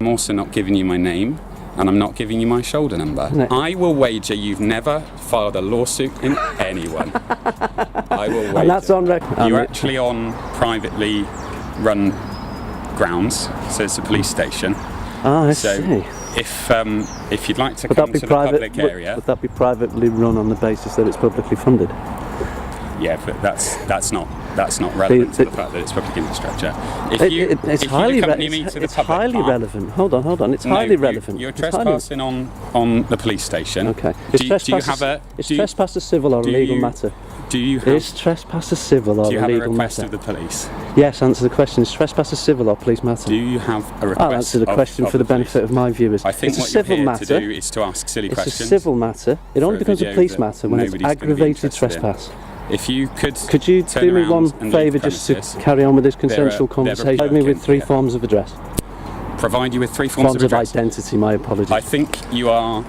I'm also not giving you my name, and I'm not giving you my shoulder number. No. I will wager you've never filed a lawsuit in anyone. I will wager. And that's on record. You're actually on privately run grounds, so it's a police station. I So see. if you'd like to Would come that be to the public private? area, Would that be privately run on the basis that it's publicly funded? yeah, but that's not relevant to the fact that it's public infrastructure. It's highly relevant. Hold on. It's highly relevant. You're It's trespassing on the police station. Okay. Do you have a? Is trespass a civil or a legal matter? Do you have? Is trespass a civil or a Do you have a legal request matter? of the police? Yes, answer the question. Is trespass a civil or police matter? Do you have a request? I'll answer the question of for the benefit police? of my viewers. I think it's what a civil you're here matter. to do is to ask silly It's questions. a civil matter. It only for a becomes a video police that matter when it's nobody's gonna be aggravated interested in. trespass. If you Could you turn do me around one and leave favour the just to premises, carry on with this they're consensual a conversation? Provide me Republican with 3 here. forms of address. Provide you with 3 forms of address. identity, my apologies. I think you are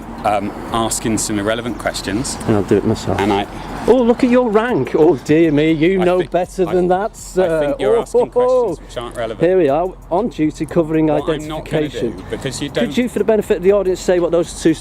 asking some irrelevant questions, And I'll do it myself. and Oh, look at your rank. Oh, dear me, you I know think- better than that, sir. I think you're asking questions which aren't relevant. Here we are, on duty, covering What I'm not going to identification. do, because you don't. Could you, for the benefit of the audience, say what those 2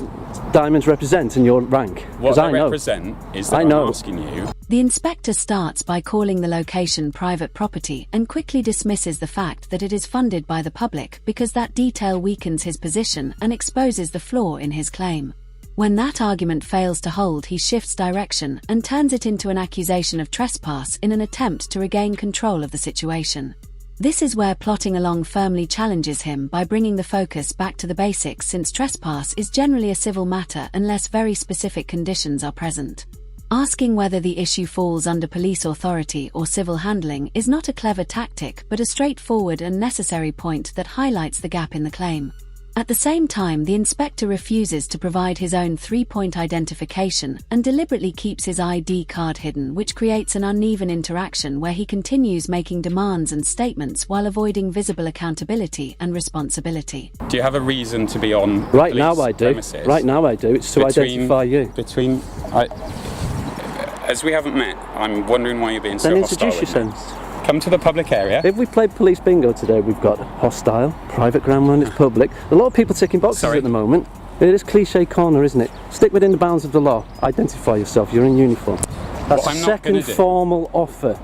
diamonds represent and your rank? What 'Cause they I know. represent is that I I'm know. asking you. The inspector starts by calling the location private property and quickly dismisses the fact that it is funded by the public because that detail weakens his position and exposes the flaw in his claim. When that argument fails to hold, he shifts direction and turns it into an accusation of trespass in an attempt to regain control of the situation. This is where plotting along firmly challenges him by bringing the focus back to the basics, since trespass is generally a civil matter unless very specific conditions are present. Asking whether the issue falls under police authority or civil handling is not a clever tactic but a straightforward and necessary point that highlights the gap in the claim. At the same time, the inspector refuses to provide his own 3-point identification and deliberately keeps his ID card hidden, which creates an uneven interaction where he continues making demands and statements while avoiding visible accountability and responsibility. Do you have a reason to be on Right police now I do. premises? Right now I do. It's to identify you. As we haven't met, I'm wondering why you're being Then so hostile introduce with me. yourselves. Come to the public area. If we played police bingo today, we've got hostile, private ground when it's public. A lot of people ticking boxes Sorry. at the moment. It is cliche corner, isn't it? Stick within the bounds of the law. Identify yourself. You're in uniform. That's What a I'm not gonna second do- formal offer.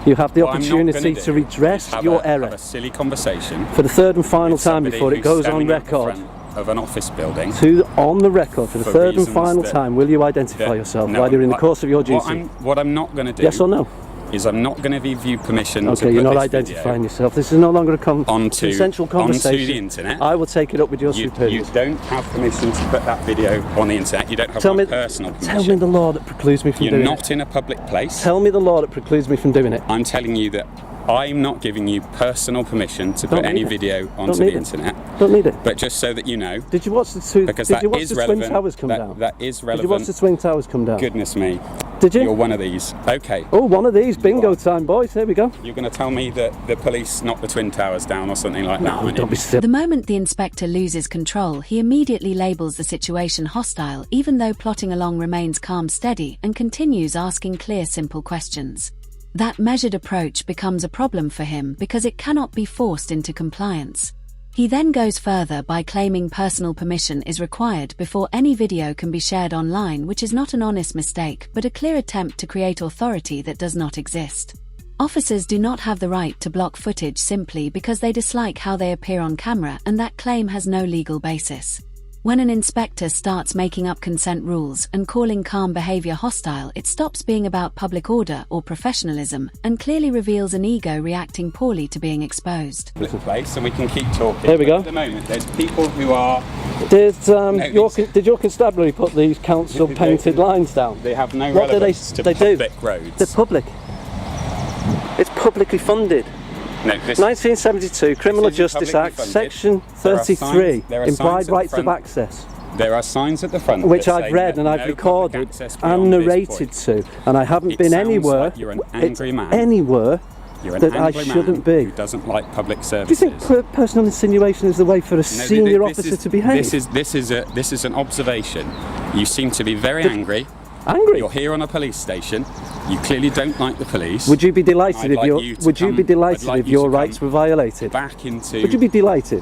You have the What I'm not opportunity gonna to do redress is have your a error silly conversation for the 3rd and final with time somebody before it who's goes on standing at the record. front of an office building. On the record for the For 3rd and reasons final that- time, will you identify that- yourself no, while you're in the I- course of your duty? What I'm not going to do Yes or no? is I'm not going to give you permission to Okay, put you're not this identifying video yourself. This is no longer a onto consensual conversation. onto the internet. I will take it up with your You superiors. don't have permission to put that video on the internet. You don't have my personal permission. Tell me the law that precludes me from You're doing not it. in a public place. Tell me the law that precludes me from doing it. I'm telling you that I'm not giving you personal permission to put Don't any need it. video onto Don't the need it. internet. Don't need it. But just so that you know, Did you watch the two? because Did that you watch is the relevant. Twin Towers come down? That is Did you watch the relevant. Twin Towers come down? Goodness me. Did you? You're one of these. Okay. Oh, one of these bingo are. time, boys. Here we go. You're going to tell me that the police knocked the Twin Towers down or something like that, No, aren't don't you? be silly. The moment the inspector loses control, he immediately labels the situation hostile, even though plotting along remains calm, steady, and continues asking clear, simple questions. That measured approach becomes a problem for him because it cannot be forced into compliance. He then goes further by claiming personal permission is required before any video can be shared online, which is not an honest mistake but a clear attempt to create authority that does not exist. Officers do not have the right to block footage simply because they dislike how they appear on camera, and that claim has no legal basis. When an inspector starts making up consent rules and calling calm behavior hostile, it stops being about public order or professionalism and clearly reveals an ego reacting poorly to being exposed. Place, and we can keep talking. There we But go. At the moment, there's people who are. Did your constabulary put these council painted lines down? They have no What do relevance to they do? public roads. They're public. It's publicly funded. No, this, 1972 Criminal isn't Justice publicly Act, funded. Section There are 33, signs- there are signs implied at the rights of front. access, there are signs at the front which that I've say read and no I've public recorded access and beyond this narrated point. to, and I haven't It been sounds anywhere. like you're an angry man. Anywhere You're an that I angry man shouldn't be. who doesn't like public Do you services. think personal insinuation is the way for a senior officer to behave? This is an observation. You seem to be very angry. Angry? You're here on a police station. You clearly don't like the police. Would you be delighted I'd if like your you to Would you come- be delighted I'd like if you your to rights come were violated? Back into. Would you be delighted?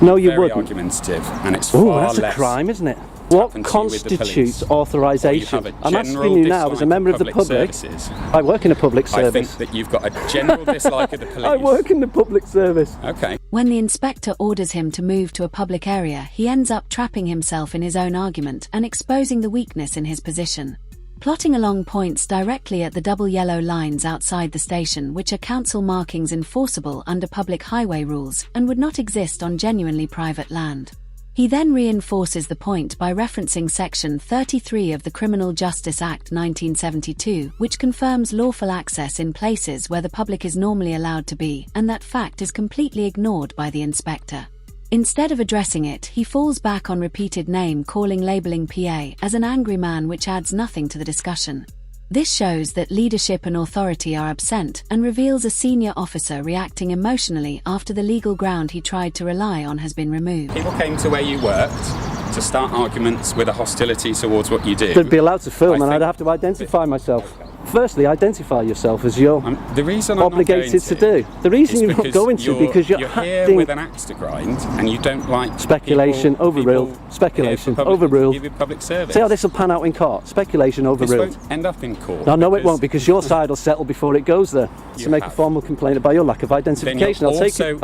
No, you very wouldn't. argumentative, and it's Oh, far that's a less. crime, isn't it? What happened to you with the constitutes police. authorisation? Or you have a I'm asking general you now, as a dislike member of the public public. services. I work in a public I service. think that you've got a general dislike of the police. I work in the public service. Okay. When the inspector orders him to move to a public area, he ends up trapping himself in his own argument and exposing the weakness in his position. Plotting along points directly at the double yellow lines outside the station, which are council markings enforceable under public highway rules and would not exist on genuinely private land. He then reinforces the point by referencing Section 33 of the Criminal Justice Act 1972, which confirms lawful access in places where the public is normally allowed to be, and that fact is completely ignored by the inspector. Instead of addressing it, he falls back on repeated name-calling, labeling PA as an angry man, which adds nothing to the discussion. This shows that leadership and authority are absent and reveals a senior officer reacting emotionally after the legal ground he tried to rely on has been removed. People came to where you worked to start arguments with a hostility towards what you do. They'd be allowed to film, I and I'd think have to identify myself. Firstly, identify yourself as you're the reason I'm obligated not to going do. The reason is you're not going to because you're here acting. with an axe to grind, and you don't like Speculation overruled. people Speculation here for public, overruled. give you public service. See how this will pan out in court? Speculation This overruled. won't end up in court. No, it won't, because your side will settle before it goes there. You To make a have. formal complaint about your lack of Then identification. you're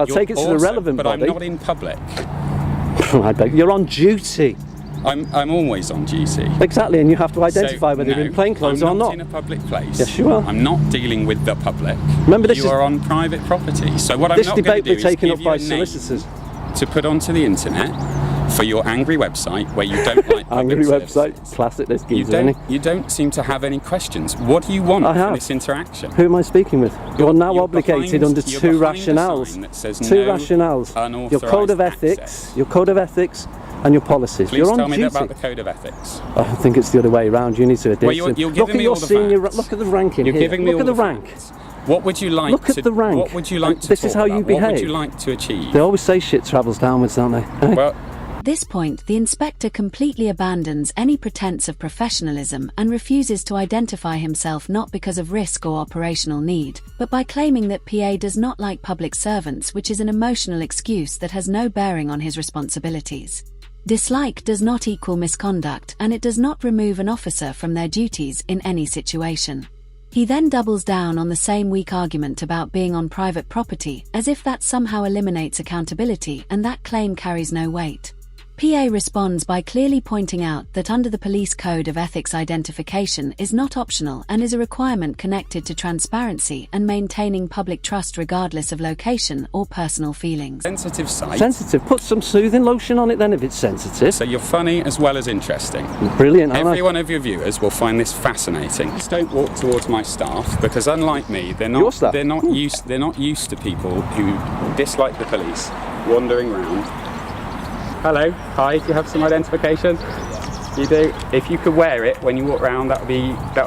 I'll take it to the relevant but body. I'm not in public. I beg. You're on duty. I'm always on duty. Exactly, and you have to identify whether no, you're in plain clothes I'm or not not. in a public place. Yes, you are. I'm not dealing with the public. Remember, this you is- are on private property. So what I'm This not going debate to we're do is taking give up you by a name solicitors. to put onto the internet for your angry website where you don't like public Angry services. website. Classic, this You geezer, isn't he? don't seem to have any questions. What do you want I from have. this interaction? Who am I speaking with? You're now you're obligated behind- under you're two behind a rationales. sign that says Two no rationales. Your code of unauthorised ethics. access. Your code of ethics and your policies. Please you're on tell me duty. about the code of ethics. I think it's the other way around. You need to adhere Well, to you're them. giving Look at me your all the senior. facts. Look at the ranking You're here. giving me Look all at the the rank. facts. What would you like Look to at the rank. What would you like And to this talk is how you about? What would behave. you like to achieve? They always say shit travels downwards, don't they? Eh? Well, At this point, the inspector completely abandons any pretense of professionalism and refuses to identify himself, not because of risk or operational need, but by claiming that PA does not like public servants, which is an emotional excuse that has no bearing on his responsibilities. Dislike does not equal misconduct, and it does not remove an officer from their duties in any situation. He then doubles down on the same weak argument about being on private property, as if that somehow eliminates accountability, and that claim carries no weight. PA responds by clearly pointing out that under the Police Code of Ethics, identification is not optional and is a requirement connected to transparency and maintaining public trust regardless of location or personal feelings. sensitive site. Sensitive. Put some soothing lotion on it then if it's sensitive. So you're funny as well as interesting. Brilliant, aren't Every I? one of your viewers will find this fascinating. Just don't walk towards my staff, because unlike me, Your they're staff? not used to people who dislike the police wandering around. Hello, hi. Do you have some identification? You do. If you could wear it when you walk around, that would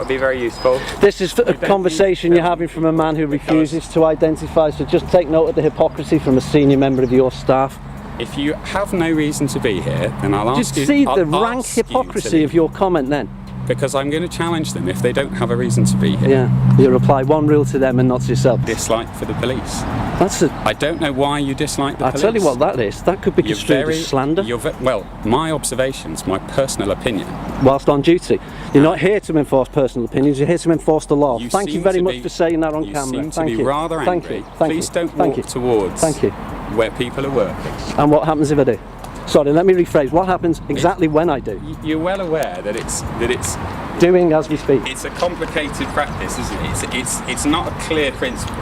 be very useful. This is a don't conversation need you're having from a man who because- refuses to identify, so just take note of the hypocrisy from a senior member of your staff. If you have no reason to be here, then I'll Just ask you. see I'll the rank ask you to hypocrisy leave, of your comment then. because I'm going to challenge them if they don't have a reason to be here. Yeah, you reply one rule to them and not to yourself. Dislike for the police. That's a. I don't know why you dislike the I police. tell you what that is. That could be You're construed very as slander well, my observations, my personal opinion. whilst on duty. You're not here to enforce personal opinions. You're here to enforce the law. You Thank you seem very to much be- for saying that on You camera. seem to Thank be you. rather Thank angry. you. Thank Please you. don't Thank walk you. towards Thank you. where people are working. And what happens if I do? Sorry, let me rephrase. What happens exactly when I do? You're well aware that it's Doing as we speak. it's a complicated practice, isn't it? It's not a clear principle.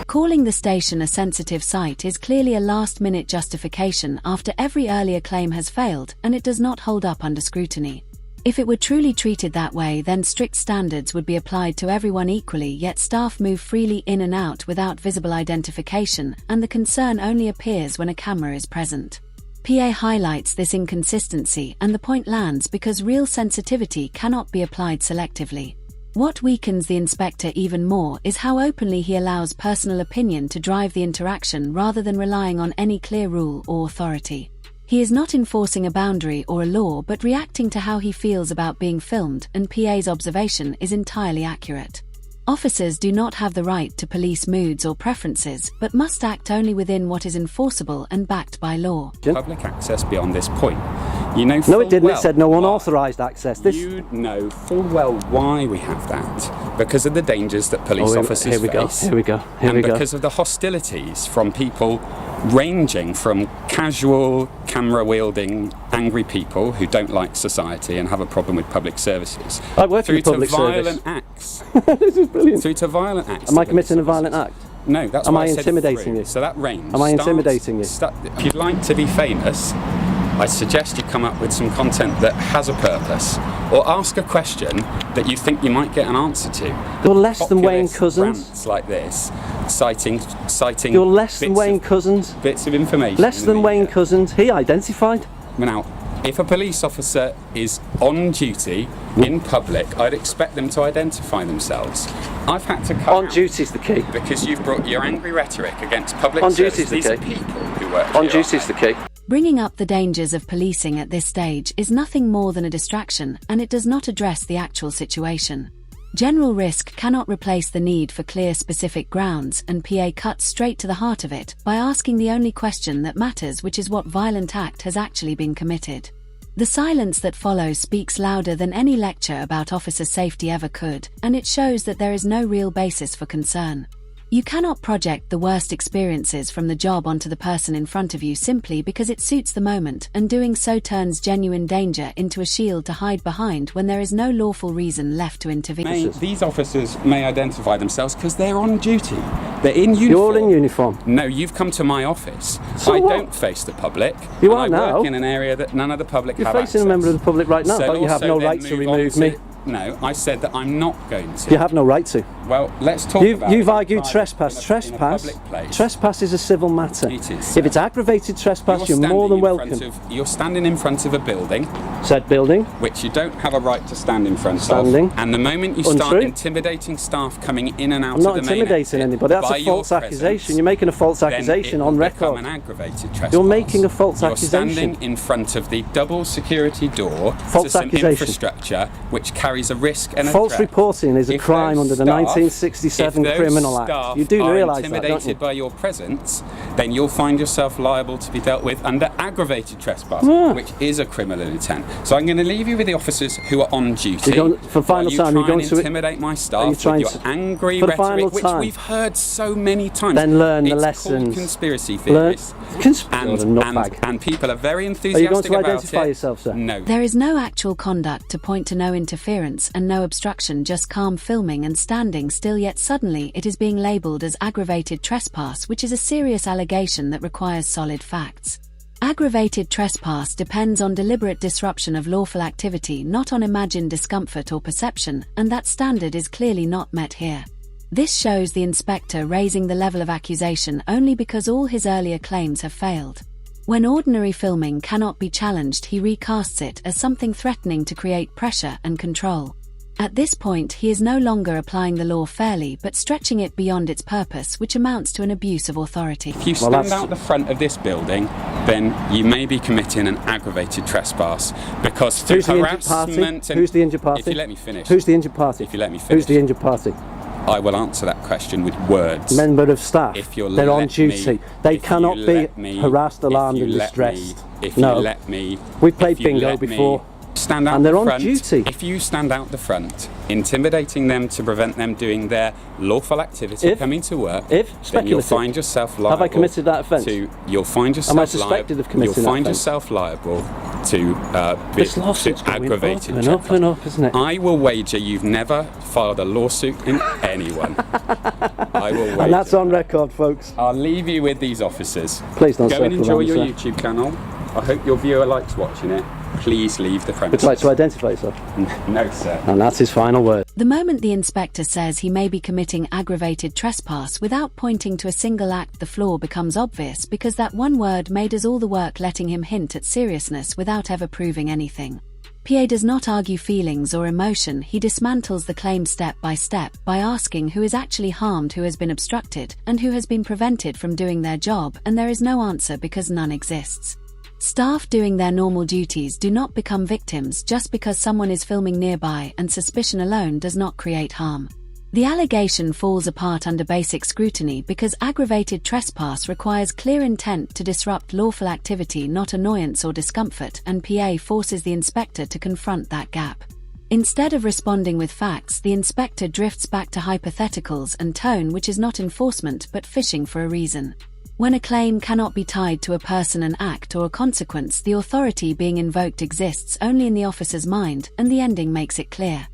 Calling the station a sensitive site is clearly a last-minute justification after every earlier claim has failed, and it does not hold up under scrutiny. If it were truly treated that way, then strict standards would be applied to everyone equally, yet staff move freely in and out without visible identification, and the concern only appears when a camera is present. PA highlights this inconsistency, and the point lands because real sensitivity cannot be applied selectively. What weakens the inspector even more is how openly he allows personal opinion to drive the interaction rather than relying on any clear rule or authority. He is not enforcing a boundary or a law, but reacting to how he feels about being filmed, and PA's observation is entirely accurate. Officers do not have the right to police moods or preferences, but must act only within what is enforceable and backed by law. Public access beyond this point. You know No, it didn't. well It said no why. unauthorised access. This. You know full well why we have that. Because of the dangers that police officers Here we go. face. Here we go. Here and we go. because of the hostilities from people ranging from casual, camera-wielding, angry people who don't like society and have a problem with public services, I work through in the public to violent service. acts. This is brilliant. Through to violent acts. Am I of committing a police violent officers. act? No, that's Am why I said intimidating through. you? So that range. Am I intimidating you? If you'd like to be famous, I suggest you come up with some content that has a purpose, or ask a question that you think you might get an answer to. You're less than Wayne Populist Cousins. rants like this, citing. You're less than bits Wayne of- Cousins. Bits of information. Less in the than Wayne media. Cousins. He identified. Now, if a police officer is on duty in public, I'd expect them to identify themselves. I've had to cut On out duty's the key. because you've brought your angry rhetoric against public On service. duty's the These are key. people who work On here, duty's the aren't key. Bringing up the dangers of policing at this stage is nothing more than a distraction, and it does not address the actual situation. General risk cannot replace the need for clear specific grounds, and PA cuts straight to the heart of it by asking the only question that matters, which is what violent act has actually been committed. The silence that follows speaks louder than any lecture about officer safety ever could, and it shows that there is no real basis for concern. You cannot project the worst experiences from the job onto the person in front of you simply because it suits the moment, and doing so turns genuine danger into a shield to hide behind when there is no lawful reason left to intervene. These officers may identify themselves because they're on duty. They're in uniform. You're all in uniform. No, you've come to my office. So I what? don't face the public. You and are I now. work in an area that none of the public You're have facing access. a member of the public right now, So but you have also no then right to move on remove to- me. No, I said that I'm not going to. You have no right to. Well, let's talk about You've it argued in trespass. private, in a Trespass. public place. Trespass is a civil matter. It is, If it's aggravated trespass, you're standing more than in welcome. front of- you're standing in front of a building Said building. which you don't have a right to stand in front Standing. of. And the moment you start Untrue. intimidating staff coming in and out I'm not of the main intimidating exit anybody. That's by a your false presence, accusation. You're making a false then accusation it on will become record. an aggravated trespass. You're making a false You're accusation. standing in front of the double security door False to some accusation. infrastructure which carries a risk and a False threat. reporting is a If crime those under the staff- 1967 if those Criminal Act. staff You do are realise that, don't intimidated you? by your presence, then you'll find yourself liable to be dealt with under aggravated trespass, Yeah. which is a criminal intent. So I'm going to leave you with the officers who are on duty. You're going- for final while you time, try you're going and to- intimidate my Are you staff with trying your to- angry for the final rhetoric, which time? we've heard so many times. Then learn the It's lessons. called conspiracy Learn. theories. And And people are very Are enthusiastic you going to about identify it. yourself, sir? No. There is no actual conduct to point to no interference and no obstruction, just calm filming and standing still, yet suddenly it is being labelled as aggravated trespass, which is a serious allegation that requires solid facts. Aggravated trespass depends on deliberate disruption of lawful activity, not on imagined discomfort or perception, and that standard is clearly not met here. This shows the inspector raising the level of accusation only because all his earlier claims have failed. When ordinary filming cannot be challenged, he recasts it as something threatening to create pressure and control. At this point, he is no longer applying the law fairly, but stretching it beyond its purpose, which amounts to an abuse of authority. If you Well, stand that's- out the front of this building, then you may be committing an aggravated trespass because through Who's the injured party? harassment and Who's the injured party? If you let me finish, Who's the injured party? If you let me Who's finish. the injured party? I will answer that question with words. Member of staff. If you'll They're on let duty. me- They if cannot you be let me- harassed, if alarmed, you and let distressed. me- If No. you let me, We've played if you bingo let me before. Stand out And they're the on front. duty. If you stand out the front, intimidating them to prevent them doing their lawful activity, If- coming to work, if then you'll speculative. find yourself liable. Have I committed that offence? You'll find yourself Am I suspected of committing You'll that find offence? yourself liable to This lawsuit's going aggravated up and up and up, isn't it? I will wager you've never filed a lawsuit in anyone. I will wager. And that's on record, folks. I'll leave you with these officers. Please don't Go and circle enjoy around, your sir. YouTube channel. I hope your viewer likes watching it. Please leave the Would premises. you like to identify yourself? No, sir. And that's his final word. The moment the inspector says he may be committing aggravated trespass without pointing to a single act, the flaw becomes obvious, because that one word made us all the work, letting him hint at seriousness without ever proving anything. PA does not argue feelings or emotion, he dismantles the claim step by asking who is actually harmed, who has been obstructed, and who has been prevented from doing their job, and there is no answer because none exists. Staff doing their normal duties do not become victims just because someone is filming nearby, and suspicion alone does not create harm. The allegation falls apart under basic scrutiny because aggravated trespass requires clear intent to disrupt lawful activity, not annoyance or discomfort, and PA forces the inspector to confront that gap. Instead of responding with facts, the inspector drifts back to hypotheticals and tone, which is not enforcement but fishing for a reason. When a claim cannot be tied to a person, an act, or a consequence, the authority being invoked exists only in the officer's mind, and the ending makes it clear.